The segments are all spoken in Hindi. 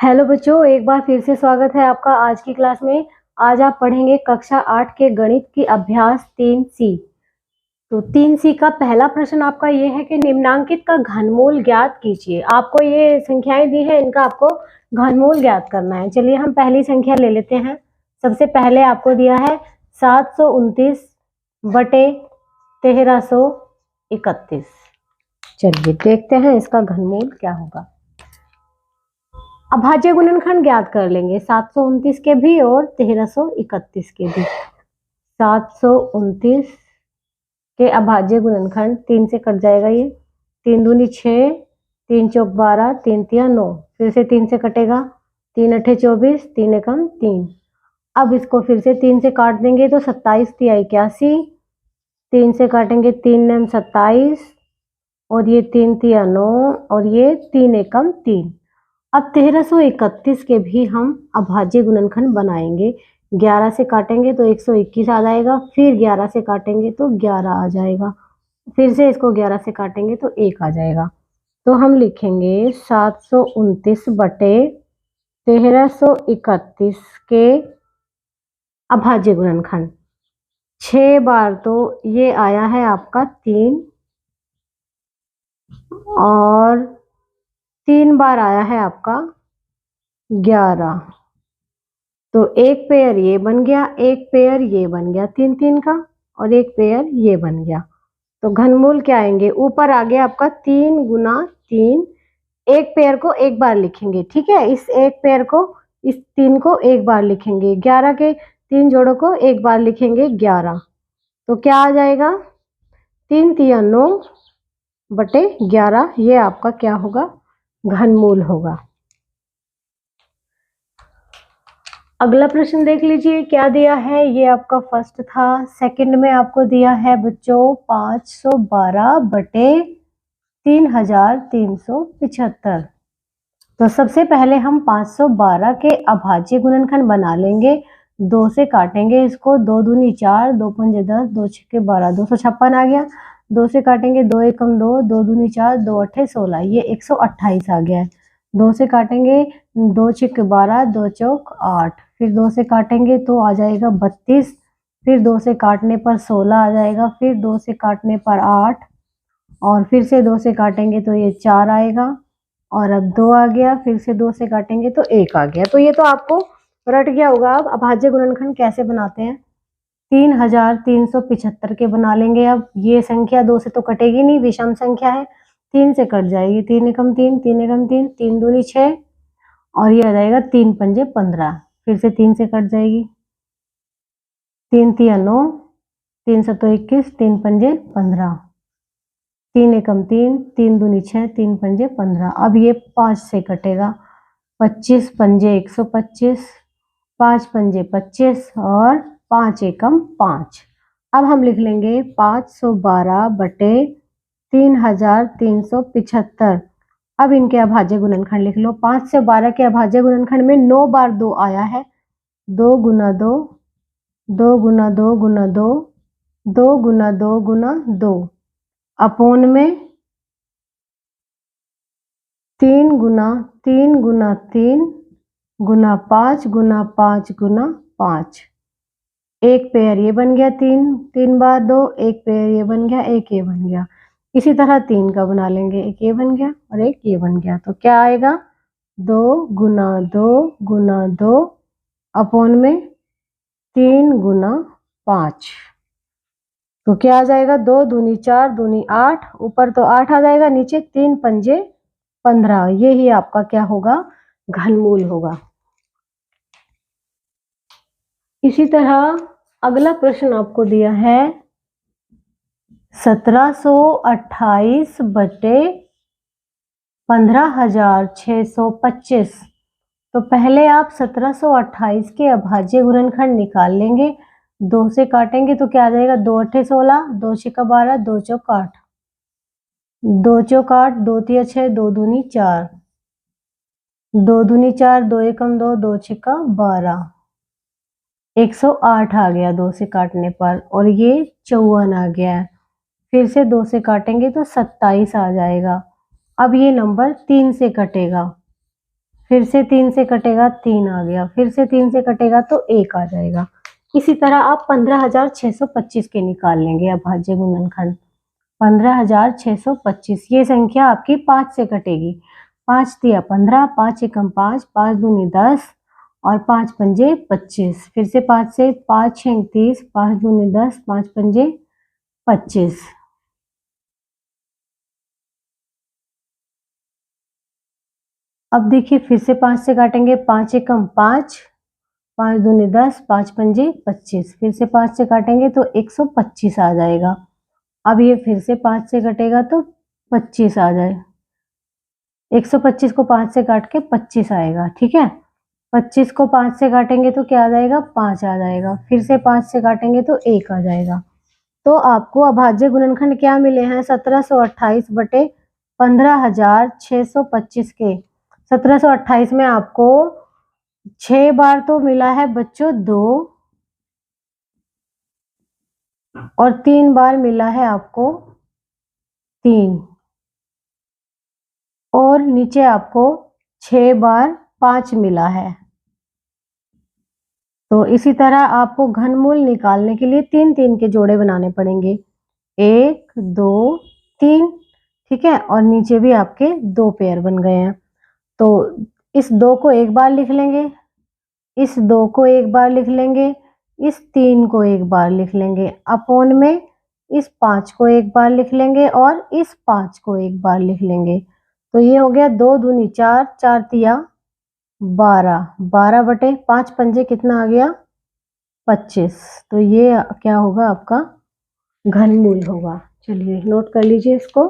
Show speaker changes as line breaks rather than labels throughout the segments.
हेलो बच्चों, एक बार फिर से स्वागत है आपका आज की क्लास में। आज आप पढ़ेंगे कक्षा 8 के गणित की अभ्यास 3C। तो 3C का पहला प्रश्न आपका ये है कि निम्नांकित का घनमूल ज्ञात कीजिए। आपको ये संख्याएं दी है, इनका आपको घनमूल ज्ञात करना है। चलिए हम पहली संख्या ले लेते हैं। सबसे पहले आपको दिया है 729 बटे 1331। चलिए देखते हैं इसका घनमूल क्या होगा। अभाज्य गुणनखंड ज्ञात कर लेंगे 729 के भी और 1331 के भी। 729 के अभाज्य गुणनखंड 3 से कट जाएगा, ये 3 दूनी 6, 3 चौक 12, 3 तिया 9, फिर से 3 से कटेगा, 3 अठे 24, 3 एकम 3। अब इसको फिर से 3 से काट देंगे तो 27 तिया 81, 3 से काटेंगे 3 नेम 27 और ये 3 तिया 9 और ये 3 एकम 3। अब 1331 के भी हम अभाज्य गुणनखंड बनाएंगे। 11 से काटेंगे तो 121 आ जाएगा, फिर 11 से काटेंगे तो 11 आ जाएगा, फिर से इसको 11 से काटेंगे तो 1 आ जाएगा। तो हम लिखेंगे 729 बटे 1331 के अभाज्य गुणनखंड। 6 बार तो ये आया है आपका 3 और 3 बार आया है आपका 11। तो एक पेयर ये बन गया, एक पेयर ये बन गया 3 3 का, और एक पेयर ये बन गया। तो घनमूल क्या आएंगे, ऊपर आ गया आपका 3 गुना 3। एक पेयर को एक बार लिखेंगे, ठीक है, इस एक पेयर को, इस 3 को एक बार लिखेंगे। 11 के 3 जोड़ों को एक बार लिखेंगे 11। तो क्या आ जाएगा 3 तिया 9 बटे 11। ये आपका क्या होगा, घनमूल होगा। अगला प्रश्न देख लीजिए क्या दिया है। ये आपका फर्स्ट था। सेकंड में आपको दिया है बच्चों 512 बटे 3375। तो सबसे पहले हम 512 के अभाज्य गुणनखंड बना लेंगे। 2 से काटेंगे इसको, 2 दूनी 4, 2 पंजे 10, 2 छक्के 12, 256 आ गया। 2 से काटेंगे 2 एकम 2, 2 दूनी 4, 2 अट्ठे 16, ये 128 आ गया है। 2 से काटेंगे 2 छक्के 12, 2 चौक 8, फिर 2 से काटेंगे तो आ जाएगा 32, फिर 2 से काटने पर 16 आ जाएगा, फिर 2 से काटने पर 8, और फिर से 2 से काटेंगे तो ये 4 आएगा, और अब 2 आ गया, फिर से 2 से काटेंगे तो 1 आ गया। तो ये तो आपको रट गया होगा। अब अभाज्य गुणनखंड कैसे बनाते हैं, 3375 के बना लेंगे। अब ये संख्या 2 से तो कटेगी नहीं, विषम संख्या है, 3 से कट जाएगी। 3 एकम 3, 3 एकम 3, 3 दूनी 6, और ये आ जाएगा 3 पंजे 15, फिर से 3 से कट जाएगी। 3 तिया 9, 3 सतो 21, 3 पंजे 15, 3 एकम 3, 3 दूनी 6, 3 पंजे 15। अब ये 5 से कटेगा, 25 पंजे 125, 5 पंजे 25 और 5 एकम 5। अब हम लिख लेंगे 512 बटे 3375। अब इनके अभाज्य गुणनखंड लिख लो। 5 से 12 के अभाज्य गुणनखंड में 9 बार 2 आया है, 2 गुना 2, 2 गुना 2 गुना 2, 2 गुना 2 गुना 2, अपोन में 3 गुना 3 गुना 3 गुना 5 गुना 5 गुना 5। एक पेयर ये बन गया 3, 3 बार 2, एक पेयर ये बन गया, एक ये बन गया। इसी तरह 3 का बना लेंगे, एक ये बन गया और एक ये बन गया। तो क्या आएगा 2 गुना 2 गुना 2 अपोन में 3 गुना 5। तो क्या आ जाएगा 2 दूनी 4 दूनी 8, ऊपर तो 8 आ जाएगा, नीचे 3 पंजे 15। ये ही आपका क्या होगा, घनमूल होगा। इसी तरह अगला प्रश्न आपको दिया है 1728 बटे 15625। तो पहले आप 1728 के अभाज्य गुणनखंड निकाल लेंगे। 2 से काटेंगे तो क्या आ जाएगा, 2 अट्ठे 16, 2 छिक्का 12, 2 चौक 8, 2 चौक 8, 2 तिया 6, 2 दूनी 4, 2 दूनी 4, 2 एकम 2, 2 छिक्का 12, 108 आ गया 2 से काटने पर, और ये 54 आ गया है। फिर से 2 से काटेंगे तो 27 आ जाएगा। अब ये नंबर 3 से कटेगा, फिर से 3 से कटेगा 3 आ गया, फिर से 3 से कटेगा तो 1 आ जाएगा। इसी तरह आप 15,625 के निकाल लेंगे अभाज्य गुणनखंड। 15,625 ये संख्या आपकी 5 से कटेगी। 5 तिया 15, 5 एकम 5, 5 दूनी 10 और 5 पंजे 25। फिर से 5 से 5 छेंग 30, 5 दूनी 10, 5 पंजे 25। अब देखिए फिर से 5 से काटेंगे, 5 एकम 5, 5 दूनी 10, 5 पंजे 25। फिर से 5 से काटेंगे तो 125 आ जाएगा। अब ये फिर से 5 से कटेगा तो 25 आ जाए। 125 को 5 से काट के 25 आएगा, ठीक है। 25 को 5 से काटेंगे तो क्या आ जाएगा, 5 आ जाएगा। फिर से 5 से काटेंगे तो 1 आ जाएगा। तो आपको अभाज्य गुणनखंड क्या मिले हैं, 1728 बटे 15,625 के। 1728 में आपको 6 बार तो मिला है बच्चों 2 और 3 बार मिला है आपको 3 और नीचे आपको 6 बार 5 मिला है। तो इसी तरह आपको घनमूल निकालने के लिए 3-3 के जोड़े बनाने पड़ेंगे, 1 2 3, ठीक है। और नीचे भी आपके 2 पेयर बन गए हैं। तो इस 2 को एक बार लिख लेंगे, इस 2 को एक बार लिख लेंगे, इस 3 को एक बार लिख लेंगे, अपोन में इस 5 को एक बार लिख लेंगे और इस 5 को एक बार लिख लेंगे। तो ये हो गया 2 दूनी 4, 4 तिया 12, 12 बटे 5 पंजे कितना आ गया, 25। तो ये क्या होगा, आपका घनमूल होगा। चलिए नोट कर लीजिए इसको।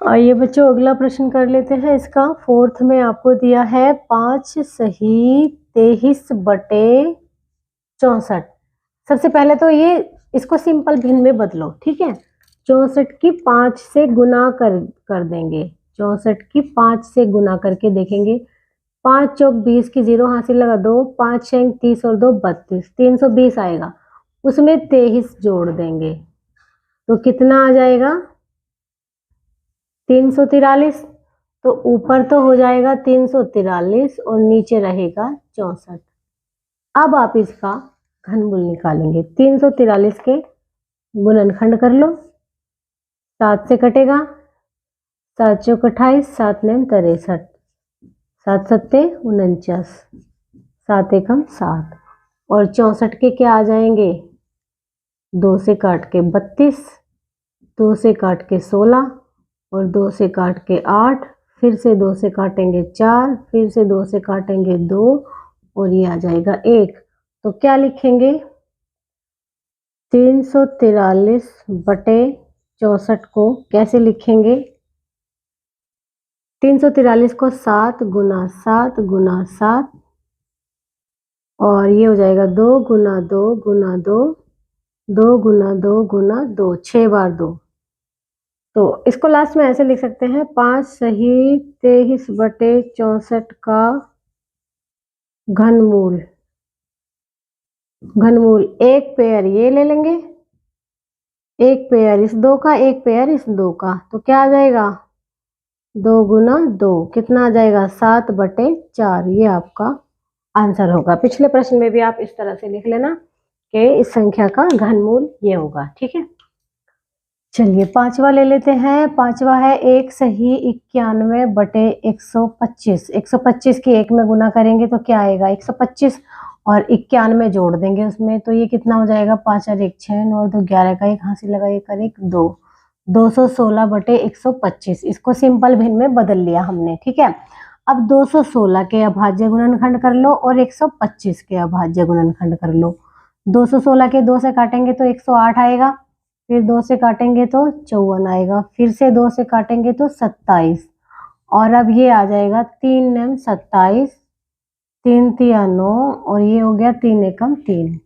आइए बच्चों अगला प्रश्न कर लेते हैं। इसका 4th में आपको दिया है 5 सही 23 बटे 64। सबसे पहले तो ये इसको सिंपल भिन्न में बदलो, ठीक है। 64 की 5 से गुना कर देंगे, 64 की 5 से गुना करके देखेंगे। 5 चौक 20 की 0 हासिल लगा 2, 5 छेंग 30 और 2 32, 320 आएगा। उसमें 23 जोड़ देंगे तो कितना आ जाएगा, 343। तो ऊपर तो हो जाएगा 343 और नीचे रहेगा 64। अब आप इसका घनमूल निकालेंगे। 343 के गुणनखंड कर लो, 7 से कटेगा, 7 चौक 28, 7 नेम 63, 7 सत्ते 49, 7 एकम 7 और 64 के क्या आ जाएंगे, 2 से काट के 32, 2 से काट के 16 और 2 से काट के 8, फिर से 2 से काटेंगे 4, फिर से 2 से काटेंगे 2 और ये आ जाएगा 1। तो क्या लिखेंगे, 343 बटे 64 को कैसे लिखेंगे, 343 को 7 गुना 7 गुना 7 और ये हो जाएगा 2 गुना 2 गुना 2, 2 गुना 2 गुना 2, 6 बार 2। तो इसको लास्ट में ऐसे लिख सकते हैं, 5 सही 23 बटे 64 का घनमूल। घनमूल एक पेयर ये ले लेंगे, एक पेयर इस 2 का, एक पेयर इस 2 का, तो क्या आ जाएगा, 2 गुना 2 कितना आ जाएगा, 7 बटे 4। ये आपका आंसर होगा। पिछले प्रश्न में भी आप इस तरह से लिख लेना कि इस संख्या का घनमूल ये होगा, ठीक है। चलिए 5वां ले लेते हैं। 5वां है 1 सही 91 बटे 125। 125 की 1 में गुना करेंगे तो क्या आएगा, 125 और 91 जोड़ देंगे उसमें, तो ये कितना हो जाएगा, 5 और 1 6 और 2 11 का 1 हासिल लगा 1 और 1 2, 216 बटे 125। इसको सिंपल भिन्न में बदल लिया हमने, ठीक है। अब 216 के अभाज्य गुणनखंड कर लो और 125 के अभाज्य गुणनखंड कर लो। 216 के 2 से काटेंगे तो 108 आएगा, फिर 2 से काटेंगे तो 54 आएगा, फिर से 2 से काटेंगे तो 27 और अब ये आ जाएगा 3 नेम 27, 3 तिया 9 और ये हो गया 3 एकम 3।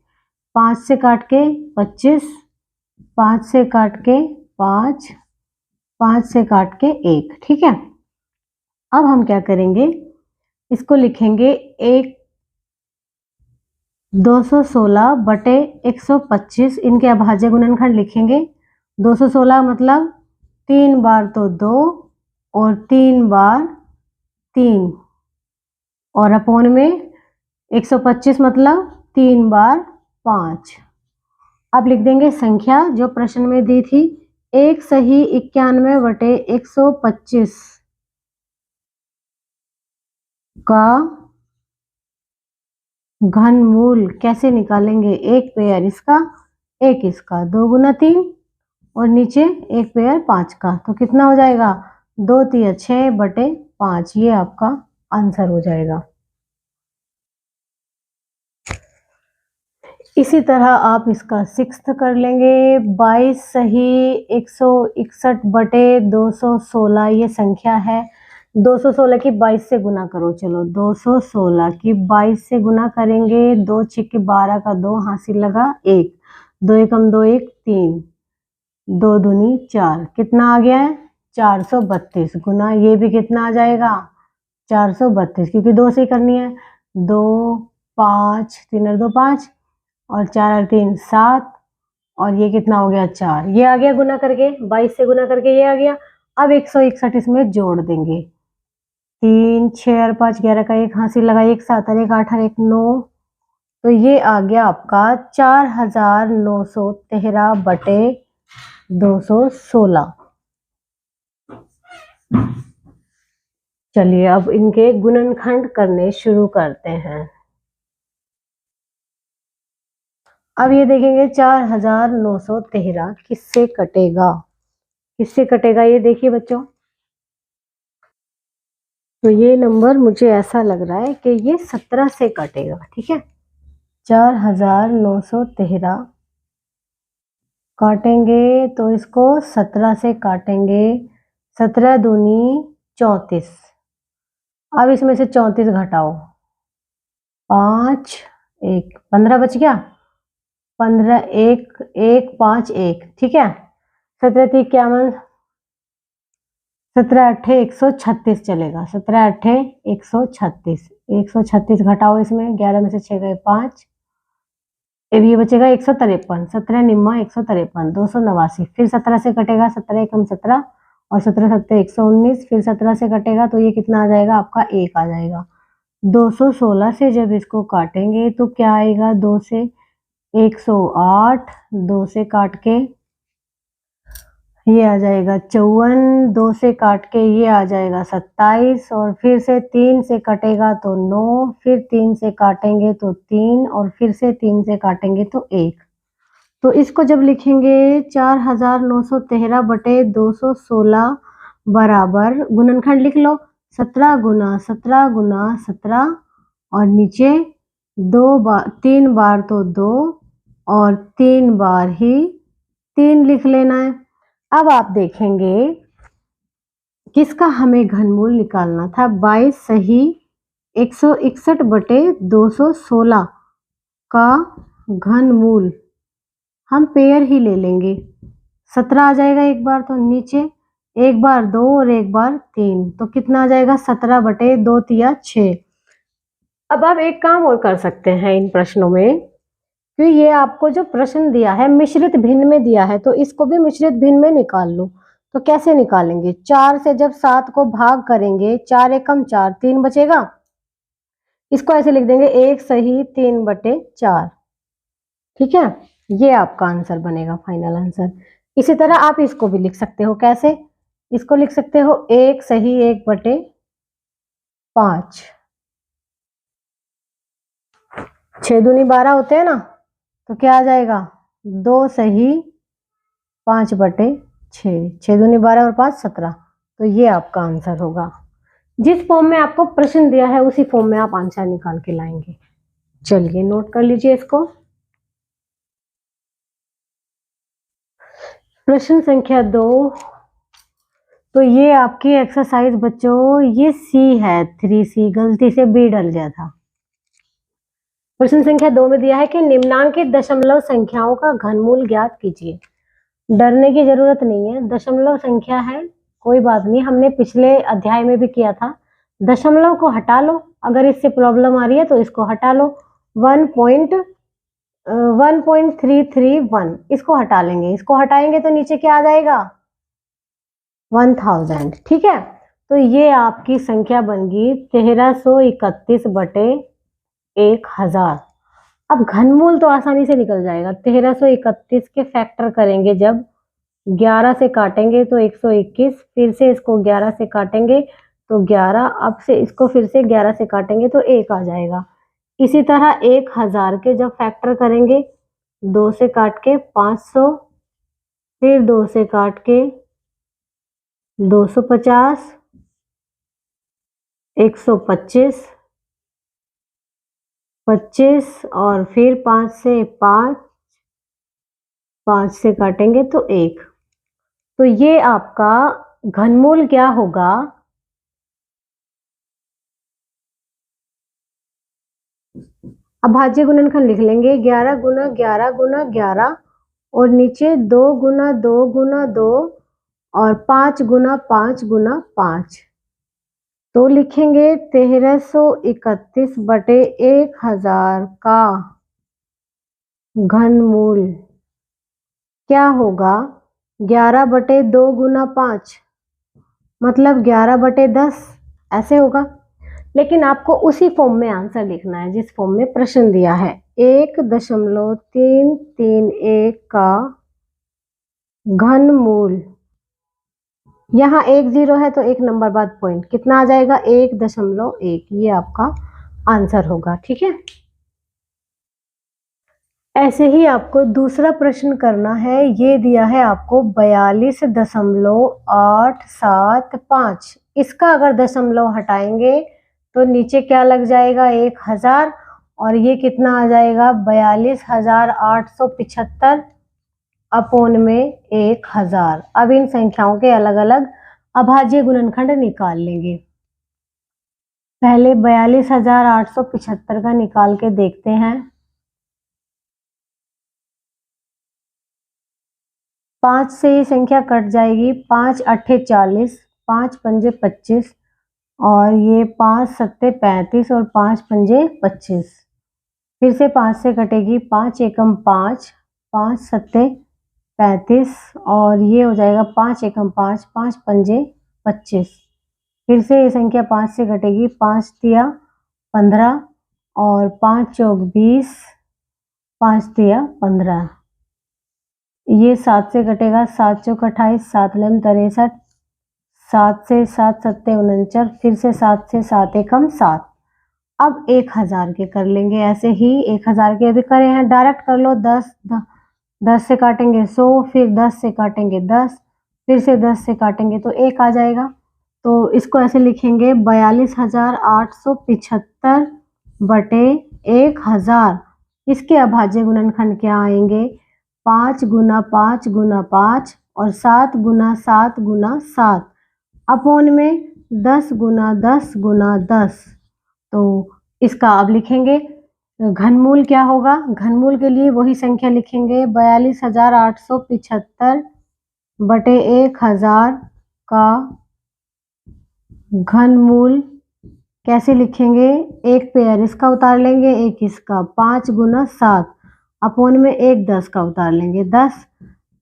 5 से काट के 25, 5 से काट के 5, 5 से काट के 1, ठीक है। अब हम क्या करेंगे, इसको लिखेंगे 1 216 बटे 125, इनके अभाज्य गुणनखंड लिखेंगे। 216 मतलब 3 बार तो 2 और 3 बार 3 और अपोन में 125 मतलब 3 बार 5। अब लिख देंगे संख्या जो प्रश्न में दी थी, 1 सही 91 बटे 125 का घनमूल कैसे निकालेंगे। एक पेयर इसका, एक इसका, 2 गुना 3 और नीचे एक पेयर 5 का, तो कितना हो जाएगा 2 तिया 6 बटे 5। ये आपका आंसर हो जाएगा। इसी तरह आप इसका 6th कर लेंगे। 22 सही 161 बटे 216 ये संख्या है। 216 की 22 से गुना करो। चलो 216 की 22 से गुना करेंगे। 2 छिक्के 12 का 2 हासिल लगा 1, 2 एकम 2 1 3, 2 दूनी 4, कितना आ गया है 432 गुना ये भी कितना आ जाएगा 432, क्योंकि 2 से करनी है। 2 5 3 और 2 5 और 4 और 3 7 और ये कितना हो गया 4, ये आ गया गुना करके 22 से गुना करके ये आ गया। अब 161 इसमें जोड़ देंगे। 3 6 और 5 11 का 1 हासिल लगा 1 7 और 1 8 और 1 9, तो ये आ गया आपका 4913 बटे 216। चलिए अब इनके गुणनखंड करने शुरू करते हैं। अब ये देखेंगे 4913 किससे कटेगा, किससे कटेगा ये देखिए बच्चों। तो ये नंबर मुझे ऐसा लग रहा है कि ये 17 से कटेगा। ठीक है, 4913 काटेंगे तो इसको 17 से काटेंगे। 17 दूनी 34, अब इसमें से 34 घटाओ, 5 1 15 बच गया, 15 1 1 5 1, ठीक है। 17 3 51, 17 8 136 चलेगा। 17 8 136, 136 घटाओ इसमें, 11 में से 6 गए 5, अब ये बचेगा 153, 17 निम्मा 153, 289, फिर 17 से कटेगा, 17 एकम 17 और 17 सत्ते 119, फिर 17 से कटेगा तो ये कितना आ जाएगा आपका 1 आ जाएगा। 216 से जब इसको काटेंगे तो क्या आएगा, 2 से 108, 2 से काट के ये आ जाएगा 54, 2 से काट के ये आ जाएगा 27 और फिर से 3 से कटेगा तो 9, फिर 3 से काटेंगे तो 3 और फिर से 3 से काटेंगे तो 1। तो इसको जब लिखेंगे 4913 बटे 216 बराबर, गुणनखंड लिख लो 17 गुना 17 गुना 17 और नीचे 3 बार तो 2 और 3 बार ही 3 लिख लेना है। अब आप देखेंगे किसका हमें घनमूल निकालना था। 22 सही 161 बटे 216 का घनमूल हम पेयर ही ले लेंगे। 17 आ जाएगा एक बार, तो नीचे एक बार 2 और एक बार 3, तो कितना आ जाएगा 17 बटे 2 तिया 6। अब आप एक काम और कर सकते हैं इन प्रश्नों में, कि ये आपको जो प्रश्न दिया है मिश्रित भिन्न में दिया है, तो इसको भी मिश्रित भिन्न में निकाल लो। तो कैसे निकालेंगे, 4 से जब 7 को भाग करेंगे, 4 एकम 4 3 बचेगा, इसको ऐसे लिख देंगे 1 सही 3 बटे 4। ठीक है, ये आपका आंसर बनेगा, फाइनल आंसर। इसी तरह आप इसको भी लिख सकते हो, कैसे, इसको लिख सकते हो 1 सही 1 बटे 5, 6 दूनी 12 होते हैं ना, तो क्या आ जाएगा 2 सही 5 बटे 6, 6 दूनी 12 और 5 17, तो ये आपका आंसर होगा। जिस फॉर्म में आपको प्रश्न दिया है उसी फॉर्म में आप आंसर निकाल के लाएंगे। चलिए नोट कर लीजिए इसको। प्रश्न संख्या 2, तो ये आपकी एक्सरसाइज बच्चों, ये सी है, 3C, गलती से बी डल गया था। प्रश्न संख्या 2 में दिया है कि निम्नांकित दशमलव संख्याओं का घनमूल ज्ञात कीजिए। डरने की जरूरत नहीं है, दशमलव संख्या है, कोई बात नहीं, हमने पिछले अध्याय में भी किया था। दशमलव को हटा लो, अगर इससे प्रॉब्लम आ रही है तो इसको हटा लो 1.331, इसको हटा लेंगे, इसको हटाएंगे तो नीचे क्या आ जाएगा 1000। ठीक है, तो ये आपकी संख्या बन गई 1331 बटे 1000। अब घनमूल तो आसानी से निकल जाएगा, 1331 के फैक्टर करेंगे जब 11 से काटेंगे तो 121, फिर से इसको 11 से काटेंगे तो 11, अब से इसको फिर से 11 से काटेंगे तो 1 आ जाएगा। इसी तरह 1000 के जब फैक्टर करेंगे 2 से काट के 500, फिर 2 से काट के 250, 125, 25 और फिर 5 से 5, 5 से काटेंगे तो 1। तो ये आपका घनमूल क्या होगा, अभाज्य गुणनखंड लिख लेंगे 11 गुना 11 गुना 11 और नीचे 2 गुना 2 गुना 2 और 5 गुना 5 गुना 5। तो लिखेंगे 1331 बटे 1000 का घनमूल क्या होगा 11 बटे 2 गुना 5, मतलब 11 बटे 10 ऐसे होगा। लेकिन आपको उसी फॉर्म में आंसर लिखना है जिस फॉर्म में प्रश्न दिया है, 1.331 का घनमूल, यहाँ 1 0 है तो 1 नंबर बाद पॉइंट, कितना आ जाएगा 1.1, ये आपका आंसर होगा। ठीक है, ऐसे ही आपको दूसरा प्रश्न करना है, ये दिया है आपको 42.875, इसका अगर दशमलव हटाएंगे तो नीचे क्या लग जाएगा 1000 और ये कितना आ जाएगा 42,875 अपोन में 1000। अब इन संख्याओं के अलग अलग अभाज्य गुणनखंड निकाल लेंगे। पहले 42,875 का निकाल के देखते हैं। 5 से ये संख्या कट जाएगी, 5 अट्ठे 40, 5 पंजे 25 और ये 5 सत्ते 35 और 5 पंजे 25, फिर से 5 से कटेगी, 5 एकम 5, 5 सत्ते 35 और ये हो जाएगा 5 एकम 5, 5 पंजे 25, फिर से ये संख्या 5 से कटेगी, 5 तिया 15 और 5 चौक 20, 5 तिया 15, ये 7 से कटेगा, 7 चौक 28, 7 लम 63, 7 से 7 सत्ते 49, फिर से 7 से 7 एकम 7। अब 1000 के कर लेंगे, ऐसे ही 1000 के अभी करे हैं, डायरेक्ट कर लो। 10 से काटेंगे 100, फिर 10 से काटेंगे 10, फिर से 10 से काटेंगे तो 1 आ जाएगा। तो इसको ऐसे लिखेंगे 42,875 बटे 1000। इसके अभाज्य गुणनखंड क्या आएंगे 5 गुना 5 गुना 5 और 7 गुना 7 गुना 7 अपोन में 10 गुना 10 गुना 10। तो इसका अब लिखेंगे घनमूल क्या होगा, घनमूल के लिए वही संख्या लिखेंगे 42,875 बटे 1000 का घनमूल कैसे लिखेंगे, एक पेयर इसका उतार लेंगे, एक इसका, 5 गुना 7 अपोन में 1 10 का उतार लेंगे, 10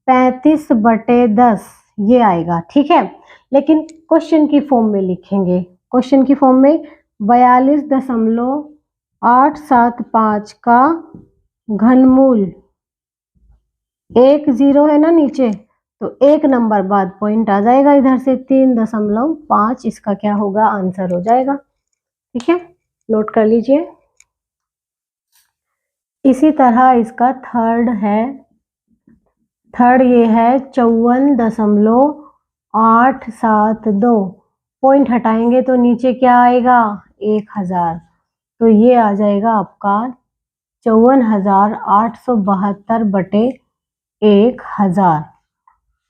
35 बटे 10 ये आएगा। ठीक है, लेकिन क्वेश्चन की फॉर्म में लिखेंगे, क्वेश्चन की फॉर्म में 42.875 का घनमूल, 1 0 है ना नीचे, तो 1 नंबर बाद पॉइंट आ जाएगा इधर से, 3.5 इसका क्या होगा आंसर हो जाएगा। ठीक है, नोट कर लीजिए। इसी तरह इसका थर्ड है, थर्ड ये है 54.872, पॉइंट हटाएंगे तो नीचे क्या आएगा 1000, तो ये आ जाएगा आपका 54,872 बटे 1000।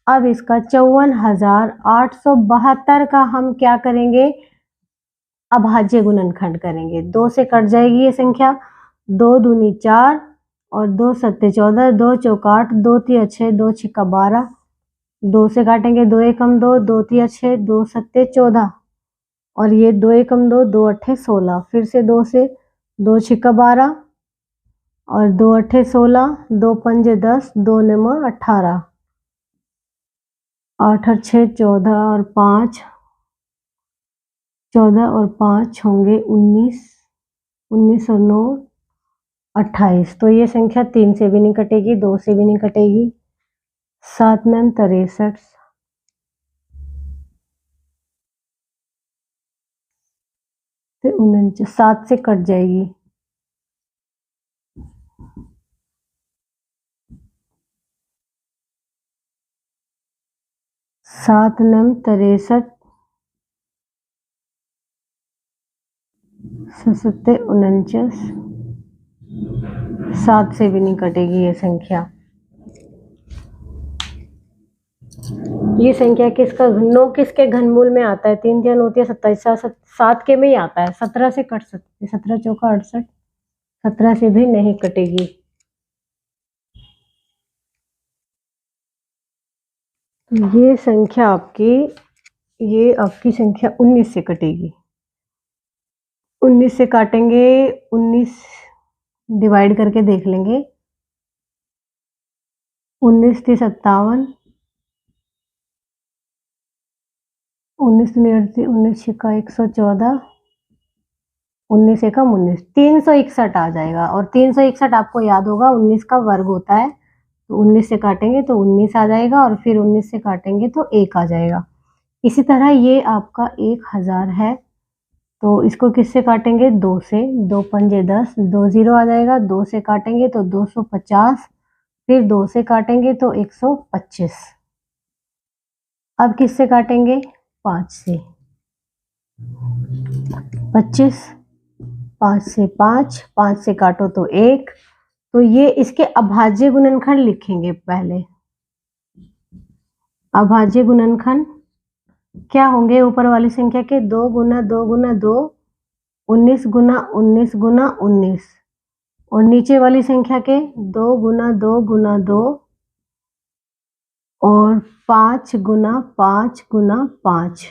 अब इसका 54,872 का हम क्या करेंगे अभाज्य गुणनखंड करेंगे। 2 से कट जाएगी ये संख्या, 2 दूनी 4 और 2 सत्ते 14, 2 चौक 8, 2 तिया 6, 2 छिक्का 12, 2 से काटेंगे 2 एकम 2, 2 तिया 6, 2 सत्ते 14 और ये 2 एकम 2, 2 अट्ठे 16, फिर से 2 से 2 छिक्का 12, और 2 अट्ठे 16, 2 पंजे 10, 2 निमा 18, 8 और 6 14 और 5 14 और 5 होंगे 19, 19 और 9 28। तो ये संख्या 3 से भी नहीं कटेगी, 2 से भी नहीं कटेगी। 7 9 63, 7 से कट जाएगी। 7 9 63, 7 49, 7 से भी नहीं कटेगी ये संख्या। ये संख्या किसका 9 किसके घनमूल में आता है? 3 3 होती है 27, 7 के में ही आता है। 17 से कट सकती है, 17 चौका 68, 17 से भी नहीं कटेगी। ये संख्या आपकी, ये आपकी संख्या 19 से कटेगी। 19 से काटेंगे, 19 डिवाइड करके देख लेंगे। 19 थी 57, 19 नहीं 19 छिका 114, 19 एकम 19, 361 आ जाएगा। और 361 आपको याद होगा 19 का वर्ग होता है, तो 19 से काटेंगे तो 19 आ जाएगा, और फिर 19 से काटेंगे तो 1 आ जाएगा। इसी तरह ये आपका 1000 है, तो इसको किससे काटेंगे? 2 से। 2 पंजे 10, 2 0 आ जाएगा। 2 से काटेंगे तो 250, फिर 2 से काटेंगे तो 125। अब किससे काटेंगे? 5 से। 25, 5 से 5, 5 से काटो तो 1। तो ये इसके अभाज्य गुणनखंड लिखेंगे पहले। अभाज्य गुणनखंड क्या होंगे ऊपर वाली संख्या के? 2 गुना 2 गुना 2, 19 गुना 19 गुना 19, और नीचे वाली संख्या के 2 गुना 2 गुना 2 और 5 गुना 5 गुना 5।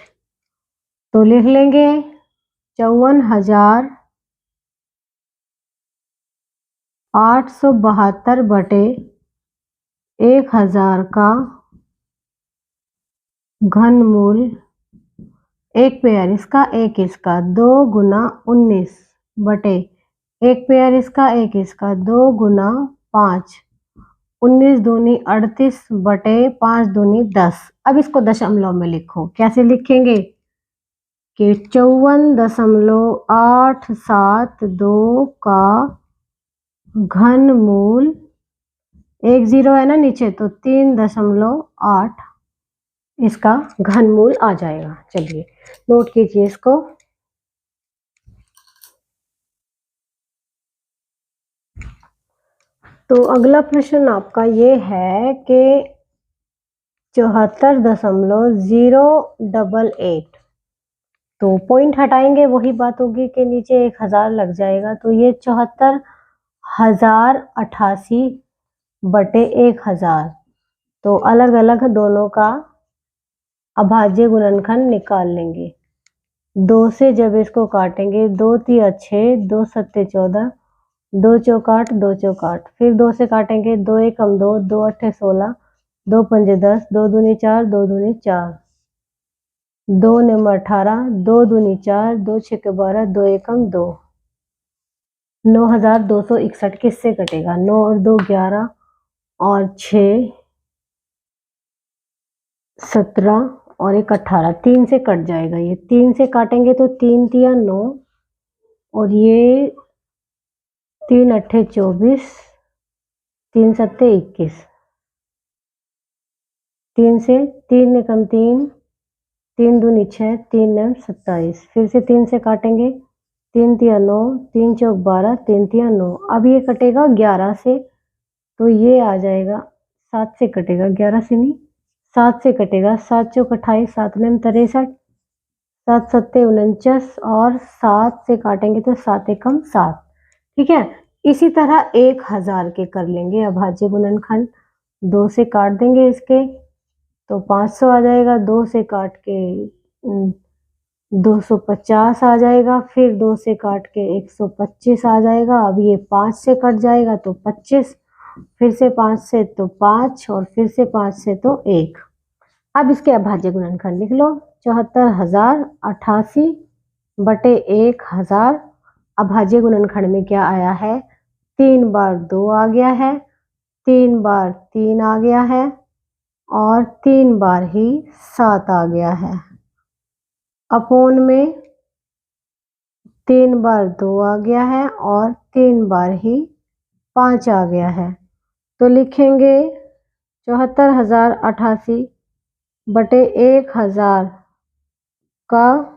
तो लिख लेंगे 54,872 बटे 1000 का घनमूल, एक पेयर इसका एक इसका, 2 गुना 19 बटे एक पेयर इसका एक इसका, 2 गुना 5, 19 दूनी 38 बटे 5 दूनी 10। अब इसको दशमलव में लिखो। कैसे लिखेंगे कि 54.872 का घनमूल, 1 0 है ना नीचे, तो 3.8 इसका घनमूल आ जाएगा। चलिए नोट कीजिए इसको। तो अगला प्रश्न आपका ये है कि 74.088, तो पॉइंट हटाएंगे वही बात होगी कि नीचे 1000 लग जाएगा, तो ये 74,088 बटे 1000। तो अलग अलग दोनों का अभाज्य गुणनखंड निकाल लेंगे। 2 से जब इसको काटेंगे, 2 तिया 6, 2 सत्ते 14, 2 चौक 8, 2 चौक 8, फिर 2 से काटेंगे, 2 एकम 2, 2 अट्ठे 16, 2 पंजे 10, 2 दूनी 4, 2 दूनी 4, 2 निम 18, 2 दूनी 4, 2 छक्के 12, 2 एकम 2। 9261 किससे कटेगा? 9 और 2 11 और 6 17 और 1 18, 3 से कट जाएगा। ये 3 से काटेंगे तो 3 तिया 9, और ये 3 अट्ठे 24, 3 सत्ते 21, 3 से 3 निकम 3, 3 दूनी 6, 3 नम 27, फिर से 3 से काटेंगे, 3 तिया 9, 3 चौक 12, 3 तिया 9। अब ये कटेगा 11 से, तो ये आ जाएगा 7 से कटेगा, 11 से नहीं 7 से कटेगा। 7 चौक 28, 7 नम 63, 7 सत्ते 49, और 7 से काटेंगे तो 7 एकम 7। ठीक है, इसी तरह 1000 के कर लेंगे अभाज्य गुणनखंड। 2 से काट देंगे इसके तो 500 आ जाएगा। 2 से काट के 250 आ जाएगा, फिर 2 से काट के 125 आ जाएगा। अब ये 5 से कट जाएगा तो 25, फिर से 5 से तो 5 और फिर से 5 से तो 1। अब इसके अभाज्य गुणनखंड लिख लो। 74,088 बटे 1000। अभाज्य गुणनखंड में क्या आया है? 3 बार 2 आ गया है, 3 बार 3 आ गया है और 3 बार ही 7 आ गया है। अपोन में 3 बार 2 आ गया है और 3 बार ही 5 आ गया है। तो लिखेंगे 74,088 बटे 1000 का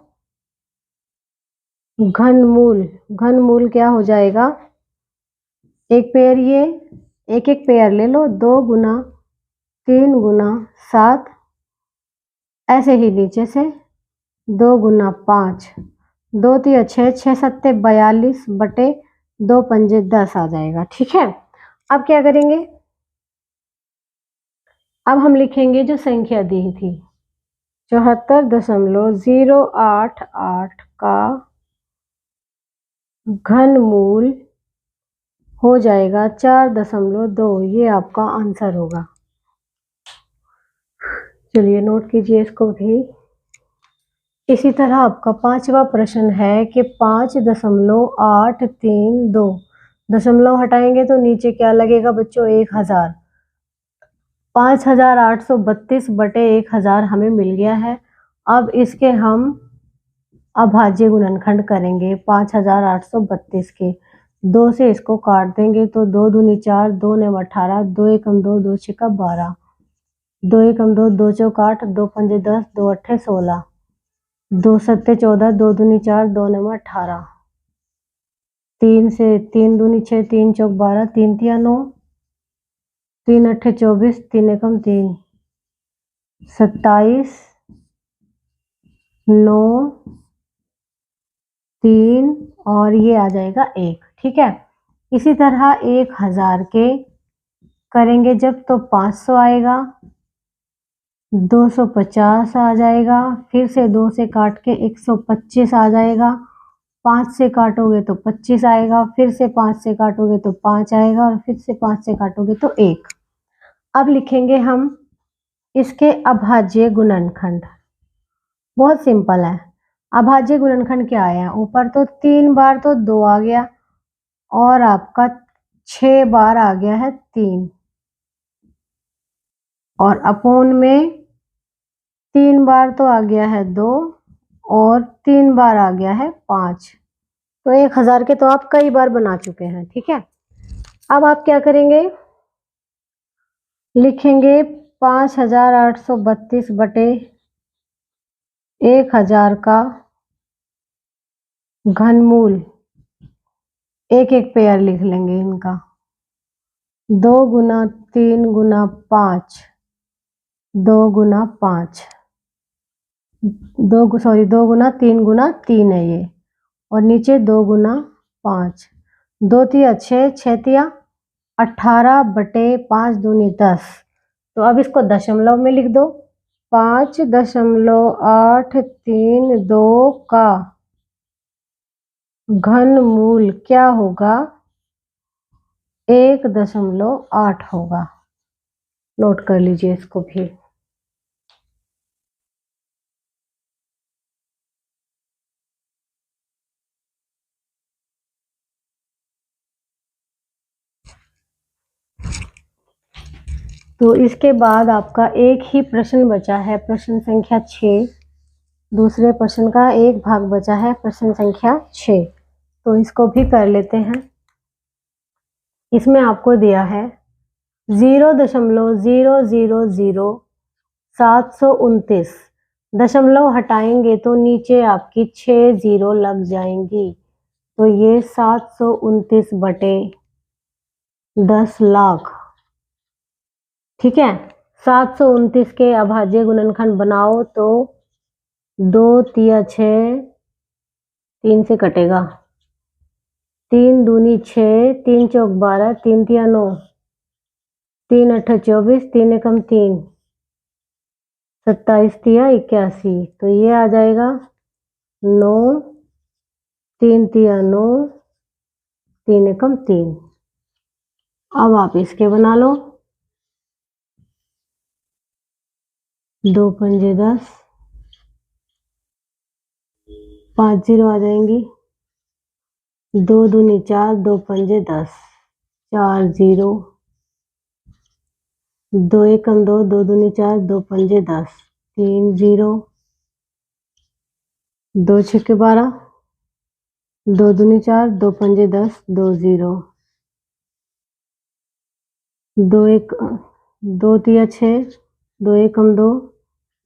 घनमूल। घनमूल क्या हो जाएगा? एक पेयर, ये एक एक पेयर ले लो, 2 गुना 3 गुना 7, ऐसे ही नीचे से 2 गुना 5, 2 3 6, 6 7 42 बटे 2 पंजे 10 आ जाएगा। ठीक है, अब क्या करेंगे? अब हम लिखेंगे जो संख्या दी थी 74.088 का घनमूल हो जाएगा 4.2। ये आपका आंसर होगा। चलिए नोट कीजिए इसको भी। इसी तरह आपका 5वां प्रश्न है कि 5.832 दशमलव हटाएंगे तो नीचे क्या लगेगा बच्चों? 1000। 5832 बटे 1000 हमें मिल गया है। अब इसके हम अभाज्य गुणनखंड करेंगे 5832 के। 2 से इसको काट देंगे तो 2 दूनी 4, 2 ने 18, 2 एकम 2, 2 छिका 12, 2 एकम 2, 2 चौक 8, 2 पंजे 10, 2 अट्ठे 16, 2 सत्ते 14, 2 दूनी 4, 2 नवा 18, 3 से 3 दूनी 6, 3 चौक 12, 3 तिया 9, 3 अट्ठे 24, 3 एकम 3, 27, 9, 3 और ये आ जाएगा 1। ठीक है, इसी तरह 1000 के करेंगे जब तो 500 आएगा, 250 आ जाएगा, फिर से 2 से काट के 125 आ जाएगा, 5 से काटोगे तो 25 आएगा, फिर से 5 से काटोगे तो 5 आएगा और फिर से 5 से काटोगे तो 1। अब लिखेंगे हम इसके अभाज्य गुणनखंड। बहुत सिंपल है। अभाज्य गुणनखंड क्या आया? ऊपर तो 3 बार तो 2 आ गया और आपका 6 बार आ गया है 3, और अपोन में 3 बार तो आ गया है 2 और 3 बार आ गया है 5। तो 1000 के तो आप कई बार बना चुके हैं। ठीक है, अब आप क्या करेंगे? लिखेंगे 5832 बटे 1000 का घनमूल। एक एक पेयर लिख लेंगे इनका। 2 गुना 3 गुना 5, 2 गुना 5, 2 गुना 3 गुना 3 है ये, और नीचे 2 गुना 5, 2 तिया 6, 6 तिया 18 बटे 5 दूनी 10। तो अब इसको दशमलव में लिख दो। 5.832 का घनमूल क्या होगा? 1.8 होगा। नोट कर लीजिए इसको भी। तो इसके बाद आपका एक ही प्रश्न बचा है, प्रश्न संख्या 6। दूसरे प्रश्न का एक भाग बचा है, प्रश्न संख्या 6। तो इसको भी कर लेते हैं। इसमें आपको दिया है 0.000729। दशमलव हटाएंगे तो नीचे आपकी 6 जीरो लग जाएंगी। तो ये 729 बटे 10 लाख। ठीक है, 729 के अभाज्य गुणनखंड बनाओ तो 2 तिया 6, 3 से कटेगा, 3 दूनी 6, 3 चौक 12, 3 तिया 9, 3 अट्ठे 24, 3 एकम 3, 27 तिया 81। तो ये आ जाएगा 9, 3 तिया 9, 3 एकम 3। अब आप इसके बना लो। 2 पंजे 10, 5 0 आ जाएंगी। 2 दूनी 4, 2 पंजे 10, 4 0। 2 एकम 2, 2 दूनी 4, 2 पंजे 10, 3 0। 2 छक्के 12, 2 दूनी 4, 2 पंजे 10, 2 0। 2 तिया 6, 2 एकम 2,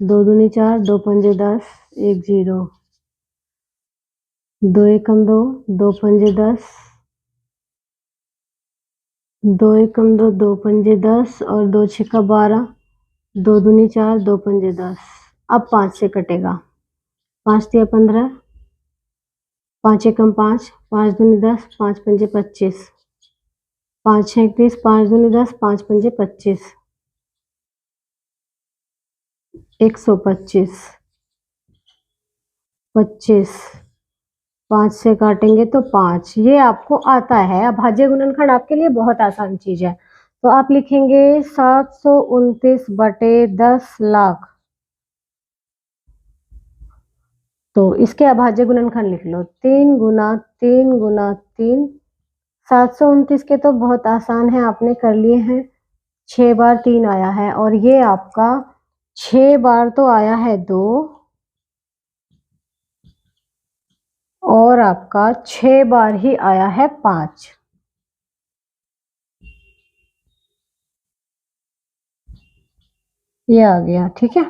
2 दूनी 4, 2 पंजे 10, 1 0। 2 एकम 2, 2 पंजे 10, 2 एकम 2, 2 पंजे 10 और 2 छक्का 12, 2 दूनी 4, 2 पंजे 10। अब 5 से कटेगा। 5 तिया 15, 5 एकम 5, 5 दूनी 10, 5 पंजे 25, 5 6 31, 5 दूनी 10, 5 पंजे 25, 125। 25 5 से काटेंगे तो 5। ये आपको आता है। अभाज्य गुणनखंड आपके लिए बहुत आसान चीज है। तो आप लिखेंगे 729 बटे 10 लाख। तो इसके अभाज्य गुणनखंड लिख लो। 3 गुना 3 गुना 3। 729 के तो बहुत आसान है, आपने कर लिए हैं। 6 बार 3 आया है और ये आपका 6 बार तो आया है 2 और आपका 6 बार ही आया है 5। ये आ गया, ठीक है।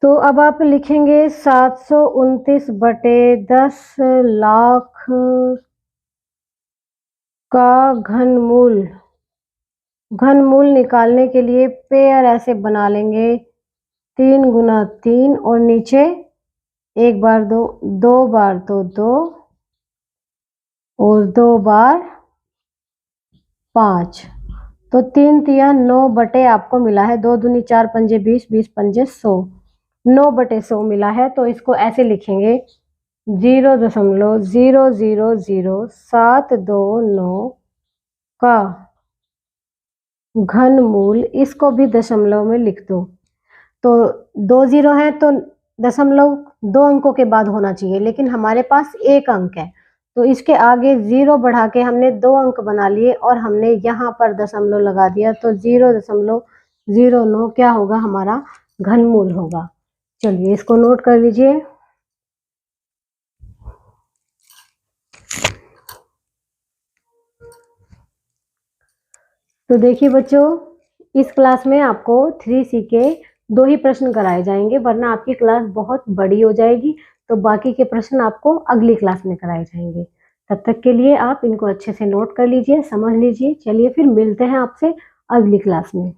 तो अब आप लिखेंगे 729 बटे 10 लाख का घनमूल। घनमूल निकालने के लिए पेयर ऐसे बना लेंगे। 3 गुना 3 और नीचे 1 बार 2, 2 बार तो 2 और 2 बार 5। तो 3 तिया 9 बटे आपको मिला है। 2 दूनी 4 पंजे 20, 20 पंजे 100, 9 बटे 100 मिला है। तो इसको ऐसे लिखेंगे 0.0000729 का घनमूल। इसको भी दशमलव में लिख दो। तो 2 0 है तो दशमलव 2 अंकों के बाद होना चाहिए, लेकिन हमारे पास 1 अंक है तो इसके आगे 0 बढ़ा के हमने 2 अंक बना लिए और हमने यहाँ पर दशमलव लगा दिया। तो 0.09 क्या होगा, हमारा घनमूल होगा। चलिए इसको नोट कर लीजिए। तो देखिए बच्चों, इस क्लास में आपको 3C के 2 ही प्रश्न कराए जाएंगे, वरना आपकी क्लास बहुत बड़ी हो जाएगी। तो बाकी के प्रश्न आपको अगली क्लास में कराए जाएंगे। तब तक के लिए आप इनको अच्छे से नोट कर लीजिए, समझ लीजिए। चलिए फिर मिलते हैं आपसे अगली क्लास में।